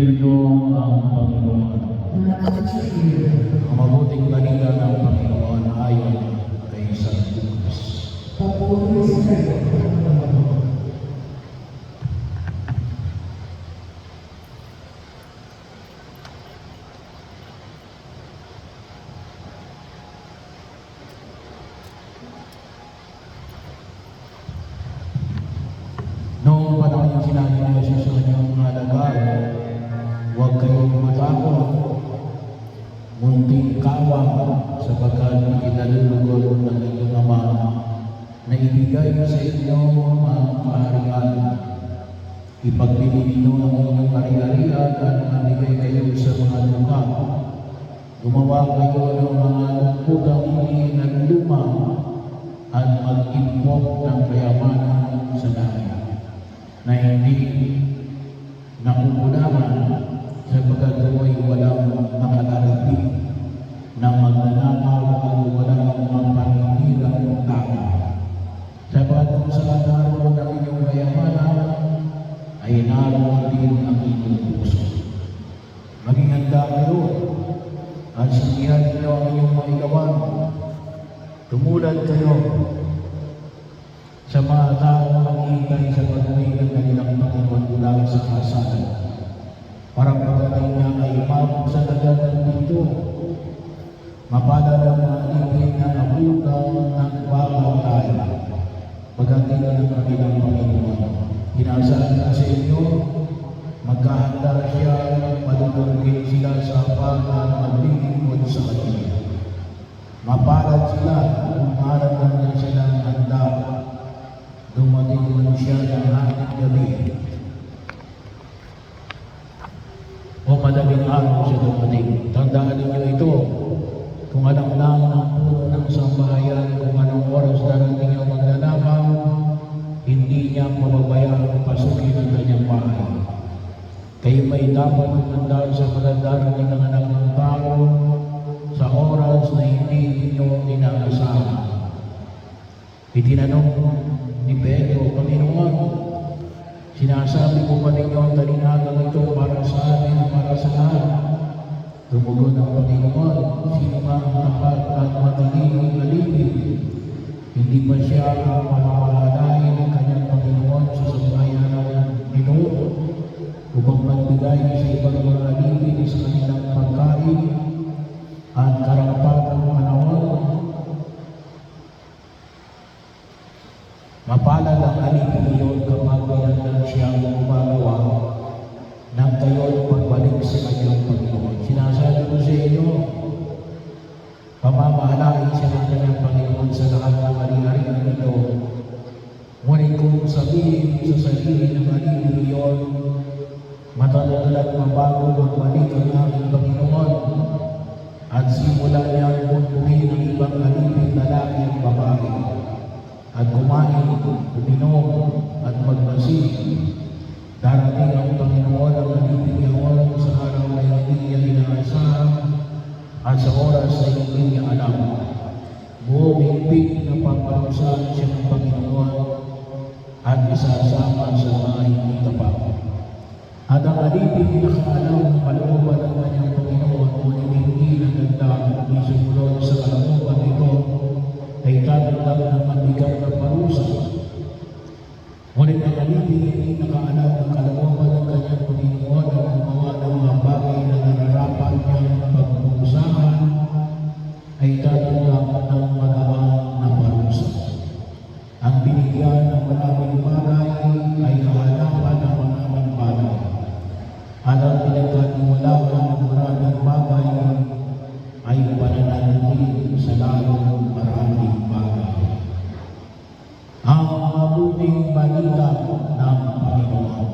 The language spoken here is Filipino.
niyo ang Panginoon. Ang mabuting balita ng Panginoon ayon kay San Lucas. Noong panahon yung sinabi ni Jesus sa kanyang mga alagad, huwag kayong matakot, munting kawang sapagkat ikinalulugod ng inyong Ama na ibigay sa inyo ang kaharian. Ipagbili ninyo ang inyong ari-arian at mamigay kayo sa mga lupa. Gumawa kayo ng mga lungkutang hindi nagluma at mag-impok ng kayamanan sa langit na hindi nakukulangan sapagkat ako'y walang makalalapit na magnanakaw at walang mapaninirang tao. Sapagkat kung saan naroon ang inyong kayamanan, ay naroon din ang inyong puso. Maging handa kayo at sinihan ninyo ang inyong mga igawan. Tumulad kayo sa mga tao naghihintay sa pagdating ng kanilang Panginoon mula sa kalsada. Para pagdating niya ay magsadagan ng dito, mapalad ang mga alipin na nabugang ng babantay. Pagdating ng kanilang Panginoon, inasahan na sa inyo, magkahanda siya, madudugin sila sa hapag maglilingkod sa kanya. Mapalad sila kung maramdaman niya silang handa. Dumating man siya ng ating gabi o madaling araw siya dumating. Tandaan ninyo ito, kung alam lang ng puno ng sambahayan kung anong oras darating ang magnanakaw, hindi niya mababayaan pasukin ang kanyang bahay. Kayo may dapat umandar sa darating ng anak ng tao sa oras na hindi ninyo inaasahan. Itinanong ni Pedro, Panginoon, sinasabi ko ba ninyo ang talinagang ito para sa amin o para sa lahat? Tumugon ang Panginoon, sino mang tapat at matininong alipin, hindi ba siya ang mamamahalain ng kanyang Panginoon sa sambahayan ng Ginoo upang magbigay sa ibang mga alipin sa kanilang pagkain at karampatang panahon? Mapalad ang alipin iyon kapag pinagdan siyang gumagawa ng kayo'y pagbalik sa kanyang Panginoon. Sinasabi ko sa inyo, pamamahalain siya ng kanyang Panginoon sa lahat ng ari-arian nito. Ngunit kung sabihin sa sarili ng alipin iyon, matagal at mabago magbalik ang aming Panginoon at simula niyang puntuhin ang ibang alipin lalaki at babae at kumain, uminom, at magmasik. Darating ang Panginoon ang alipin iyon sa araw na hindi niya inaasahan at sa oras na hindi niya alam. Buong higpit na paparusahan siya ng Panginoon at isasama sa mga hindi tapat. At ang alipin nakaalam ng kalooban ng kanyang Panginoon ngunit hindi naganda ni sumunod sa kalooban nito ay tatanggap ng mabigat na parusa. Ngunit ang alipin hindi nakaalam ng kalooban ng kanyang Panginoon at gumawa ng mga bagay na nararapat niyang pagpupusahan ay tatanggap ng magaan na parusa. Ang binigyan ng maraming bagay ay kahanapan ng maraming bagay. At ang pinagkatiwalaan ng maraming bagay ay pananatili sa lalong maraming bagay. Ang mabuting balita ng Panginoon.